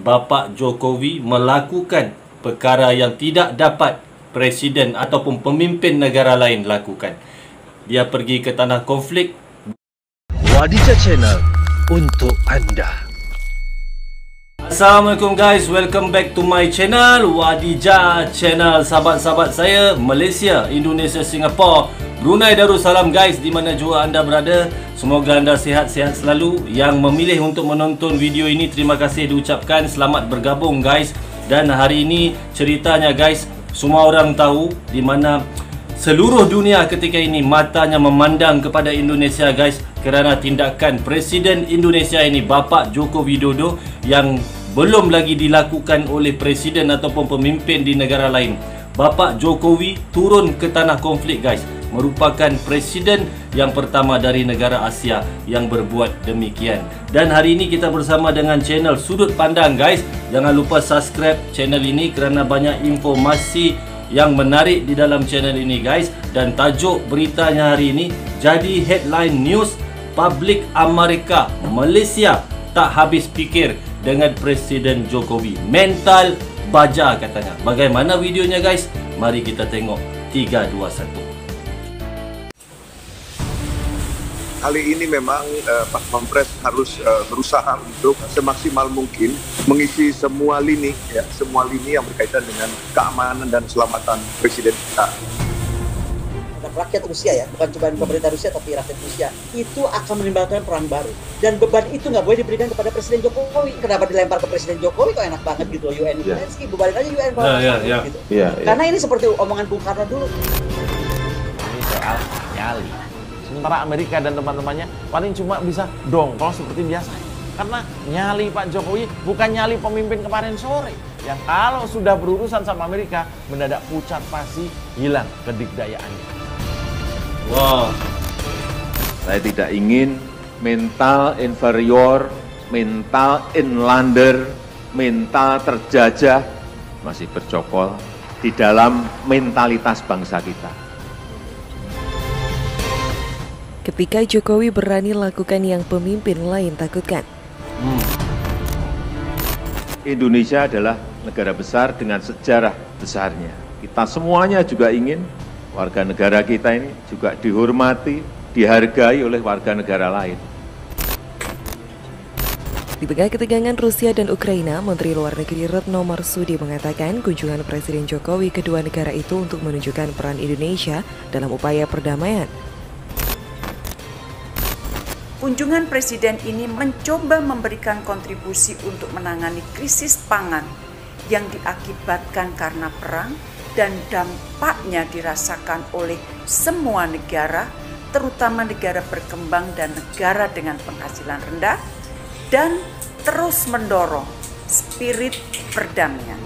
Bapak Jokowi melakukan perkara yang tidak dapat presiden ataupun pemimpin negara lain lakukan. Dia pergi ke tanah konflik. Wadija Channel untuk Anda. Assalamualaikum guys, welcome back to my channel Wadija Channel. Sahabat-sahabat saya Malaysia, Indonesia, Singapura, Brunei Darussalam guys, di mana jua anda berada. Semoga anda sihat-sihat selalu. Yang memilih untuk menonton video ini, terima kasih diucapkan. Selamat bergabung guys. Dan hari ini ceritanya guys, semua orang tahu di mana seluruh dunia ketika ini matanya memandang kepada Indonesia guys, kerana tindakan Presiden Indonesia ini, Bapak Joko Widodo, yang belum lagi dilakukan oleh presiden ataupun pemimpin di negara lain. Bapak Jokowi turun ke tanah konflik guys, merupakan presiden yang pertama dari negara Asia yang berbuat demikian. Dan hari ini kita bersama dengan channel Sudut Pandang guys. Jangan lupa subscribe channel ini kerana banyak informasi yang menarik di dalam channel ini guys. Dan tajuk beritanya hari ini jadi headline news, publik Amerika, Malaysia tak habis fikir dengan Presiden Jokowi. Mental baja katanya. Bagaimana videonya guys? Mari kita tengok. 3, 2, 1. Kali ini memang Pak Pampres harus berusaha untuk semaksimal mungkin mengisi semua lini yang berkaitan dengan keamanan dan keselamatan Presiden kita. Rakyat Rusia ya, bukan cuma pemerintah Rusia tapi rakyat Rusia itu akan menimbulkan perang baru, dan beban itu nggak boleh diberikan kepada Presiden Jokowi. Kenapa dilempar ke Presiden Jokowi? Kok enak banget gitu, UN Zelensky, bebanin aja UN gitu. Karena ini seperti omongan Bung Karno dulu. Ini soal nyali. Sementara Amerika dan teman-temannya paling cuma bisa dongkol seperti biasa. Karena nyali Pak Jokowi bukan nyali pemimpin kemarin sore, yang kalau sudah berurusan sama Amerika mendadak pucat pasi, hilang kedikdayaannya. Wah, saya tidak ingin mental inferior, mental inlander, mental terjajah masih bercokol di dalam mentalitas bangsa kita. Ketika Jokowi berani lakukan yang pemimpin lain takutkan. Indonesia adalah negara besar dengan sejarah besarnya. Kita semuanya juga ingin warga negara kita ini juga dihormati, dihargai oleh warga negara lain. Di tengah ketegangan Rusia dan Ukraina, Menteri Luar Negeri Retno Marsudi mengatakan kunjungan Presiden Jokowi kedua negara itu untuk menunjukkan peran Indonesia dalam upaya perdamaian. Kunjungan Presiden ini mencoba memberikan kontribusi untuk menangani krisis pangan yang diakibatkan karena perang dan dampaknya dirasakan oleh semua negara, terutama negara berkembang dan negara dengan penghasilan rendah, dan terus mendorong spirit perdamaian.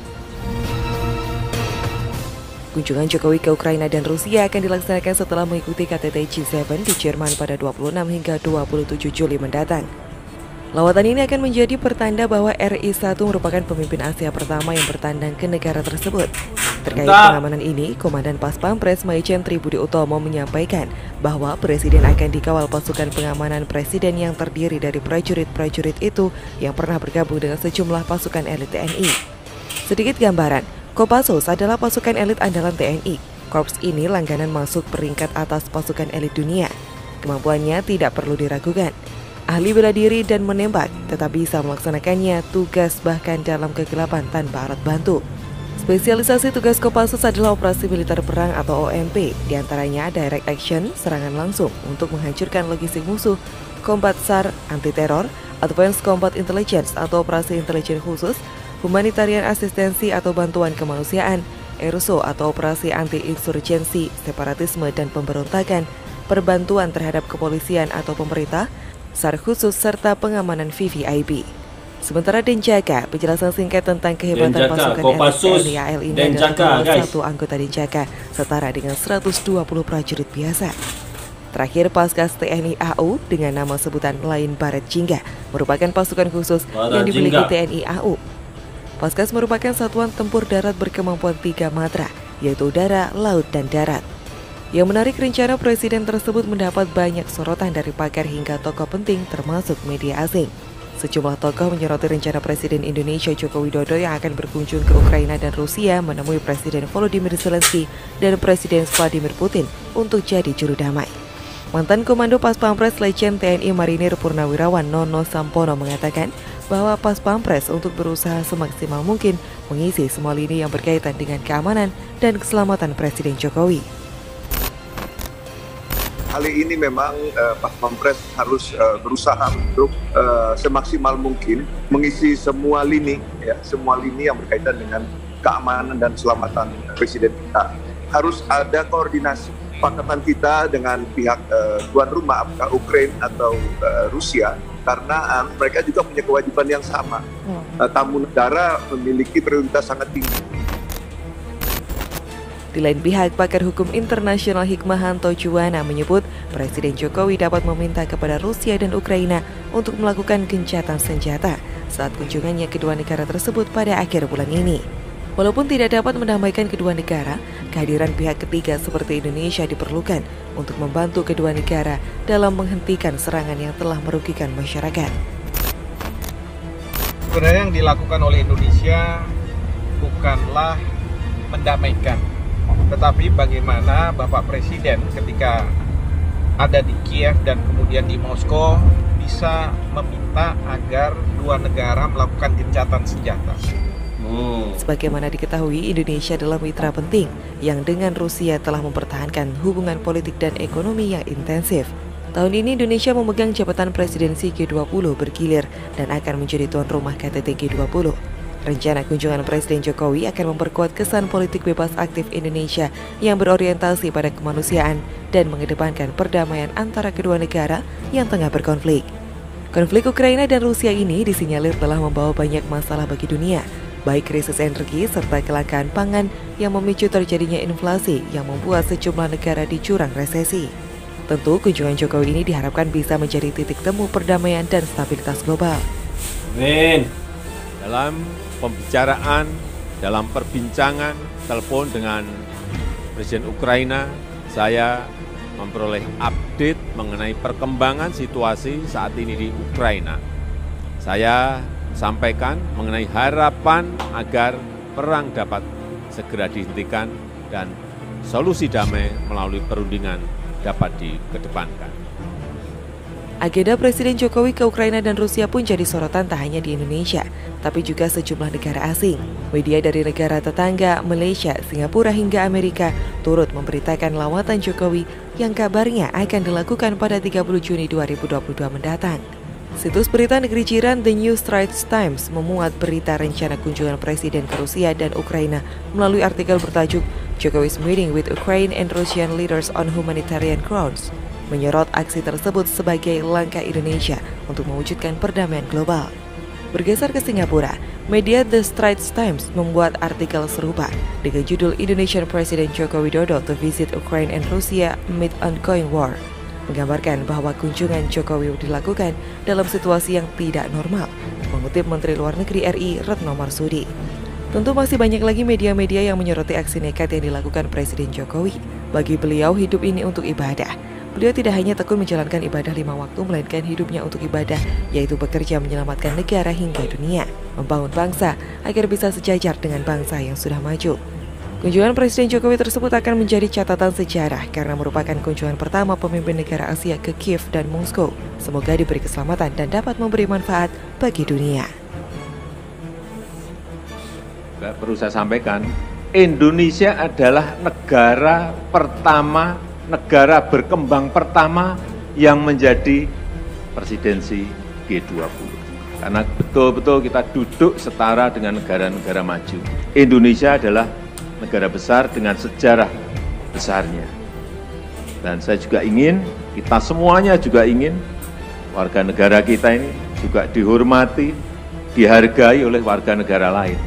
Kunjungan Jokowi ke Ukraina dan Rusia akan dilaksanakan setelah mengikuti KTT G7 di Jerman pada 26 hingga 27 Juli mendatang. Lawatan ini akan menjadi pertanda bahwa RI 1 merupakan pemimpin Asia pertama yang bertandang ke negara tersebut. Terkait pengamanan ini, Komandan Pas Pampres Maijen Tribudi Utomo menyampaikan bahwa Presiden akan dikawal pasukan pengamanan Presiden yang terdiri dari prajurit-prajurit itu yang pernah bergabung dengan sejumlah pasukan elit TNI. Sedikit gambaran, Kopassus adalah pasukan elit andalan TNI. Korps ini langganan masuk peringkat atas pasukan elit dunia. Kemampuannya tidak perlu diragukan. Ahli bela diri dan menembak, tetap bisa melaksanakannya tugas bahkan dalam kegelapan tanpa alat bantu. Spesialisasi tugas Kopassus adalah operasi militer perang atau OMP, diantaranya direct action, serangan langsung untuk menghancurkan logistik musuh, combat SAR, anti-teror, advanced combat intelligence atau operasi intelijen khusus, humanitarian asistensi atau bantuan kemanusiaan, ERSO atau operasi anti-insurgensi, separatisme dan pemberontakan, perbantuan terhadap kepolisian atau pemerintah, SAR khusus serta pengamanan VVIP. Sementara Denjaka, penjelasan singkat tentang kehebatan pasukan TNI AL ini adalah satu anggota Denjaka setara dengan 120 prajurit biasa. Terakhir, Paskas TNI AU dengan nama sebutan lain Baret Jingga merupakan pasukan khusus yang dimiliki TNI AU. Paskas merupakan satuan tempur darat berkemampuan 3 matra, yaitu udara, laut, dan darat. Yang menarik, rencana presiden tersebut mendapat banyak sorotan dari pakar hingga tokoh penting termasuk media asing. Sejumlah tokoh menyoroti rencana Presiden Indonesia Joko Widodo yang akan berkunjung ke Ukraina dan Rusia menemui Presiden Volodymyr Zelensky dan Presiden Vladimir Putin untuk jadi juru damai. Mantan Komando Pas Pampres Legend TNI Marinir Purnawirawan Nono Sampono mengatakan bahwa Pas Pampres untuk berusaha semaksimal mungkin mengisi semua lini yang berkaitan dengan keamanan dan keselamatan Presiden Jokowi. Kali ini memang Pas Pampres harus berusaha untuk semaksimal mungkin mengisi semua lini yang berkaitan dengan keamanan dan keselamatan Presiden kita. Harus ada koordinasi kesepakatan kita dengan pihak tuan rumah, apakah Ukraina atau Rusia, karena mereka juga punya kewajiban yang sama. Tamu negara memiliki prioritas sangat tinggi. Di lain pihak, pakar hukum internasional Hikmahanto Juwana menyebut Presiden Jokowi dapat meminta kepada Rusia dan Ukraina untuk melakukan gencatan senjata saat kunjungannya kedua negara tersebut pada akhir bulan ini. Walaupun tidak dapat mendamaikan kedua negara, kehadiran pihak ketiga seperti Indonesia diperlukan untuk membantu kedua negara dalam menghentikan serangan yang telah merugikan masyarakat. Sebenarnya yang dilakukan oleh Indonesia bukanlah mendamaikan, tetapi bagaimana Bapak Presiden ketika ada di Kiev dan kemudian di Moskow bisa meminta agar dua negara melakukan gencatan senjata. Sebagaimana diketahui, Indonesia adalah mitra penting yang dengan Rusia telah mempertahankan hubungan politik dan ekonomi yang intensif. Tahun ini Indonesia memegang jabatan presidensi G20 bergilir dan akan menjadi tuan rumah KTT G20. Rencana kunjungan Presiden Jokowi akan memperkuat kesan politik bebas aktif Indonesia yang berorientasi pada kemanusiaan dan mengedepankan perdamaian antara kedua negara yang tengah berkonflik. Konflik Ukraina dan Rusia ini disinyalir telah membawa banyak masalah bagi dunia, baik krisis energi serta kelangkaan pangan yang memicu terjadinya inflasi yang membuat sejumlah negara di jurang resesi. Tentu kunjungan Jokowi ini diharapkan bisa menjadi titik temu perdamaian dan stabilitas global. Dalam pembicaraan, dalam perbincangan telepon dengan Presiden Ukraina, saya memperoleh update mengenai perkembangan situasi saat ini di Ukraina. Saya sampaikan mengenai harapan agar perang dapat segera dihentikan dan solusi damai melalui perundingan dapat dikedepankan. Agenda Presiden Jokowi ke Ukraina dan Rusia pun jadi sorotan tak hanya di Indonesia, tapi juga sejumlah negara asing. Media dari negara tetangga, Malaysia, Singapura hingga Amerika turut memberitakan lawatan Jokowi yang kabarnya akan dilakukan pada 30 Juni 2022 mendatang. Situs berita negeri jiran The New Straits Times memuat berita rencana kunjungan Presiden ke Rusia dan Ukraina melalui artikel bertajuk Jokowi's Meeting with Ukraine and Russian Leaders on Humanitarian Grounds, menyorot aksi tersebut sebagai langkah Indonesia untuk mewujudkan perdamaian global. Bergeser ke Singapura, media The Straits Times membuat artikel serupa dengan judul Indonesian President Joko Widodo to visit Ukraine and Russia amid ongoing war, menggambarkan bahwa kunjungan Jokowi dilakukan dalam situasi yang tidak normal, mengutip Menteri Luar Negeri RI Retno Marsudi. Tentu masih banyak lagi media-media yang menyoroti aksi nekat yang dilakukan Presiden Jokowi. Bagi beliau, hidup ini untuk ibadah. Beliau tidak hanya tekun menjalankan ibadah 5 waktu, melainkan hidupnya untuk ibadah, yaitu bekerja menyelamatkan negara hingga dunia, membangun bangsa agar bisa sejajar dengan bangsa yang sudah maju. Kunjungan Presiden Jokowi tersebut akan menjadi catatan sejarah karena merupakan kunjungan pertama pemimpin negara Asia ke Kiev dan Moskow. Semoga diberi keselamatan dan dapat memberi manfaat bagi dunia. Perlu saya sampaikan, Indonesia adalah negara pertama, negara berkembang pertama yang menjadi presidensi G20. Karena betul-betul kita duduk setara dengan negara-negara maju. Indonesia adalah negara besar dengan sejarah besarnya. Dan saya juga ingin, kita semuanya juga ingin, warga negara kita ini juga dihormati, dihargai oleh warga negara lain.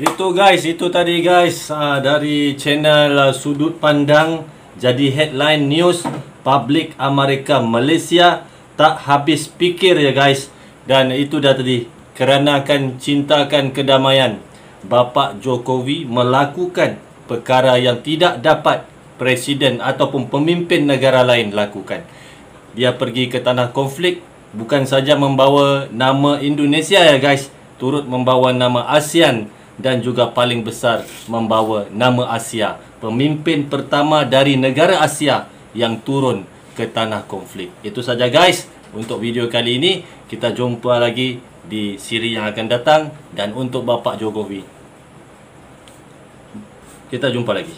Itu tadi guys dari channel Sudut Pandang. Jadi headline news, publik Amerika Malaysia tak habis pikir ya guys. Dan itu dah tadi, kerana akan cintakan kedamaian, Bapak Jokowi melakukan perkara yang tidak dapat presiden ataupun pemimpin negara lain lakukan. dia pergi ke tanah konflik, bukan saja membawa nama Indonesia ya guys, turut membawa nama ASEAN dan juga paling besar membawa nama Asia. Pemimpin pertama dari negara Asia yang turun ke tanah konflik. Itu saja guys untuk video kali ini. Kita jumpa lagi di siri yang akan datang. Dan untuk Bapak Jokowi, kita jumpa lagi.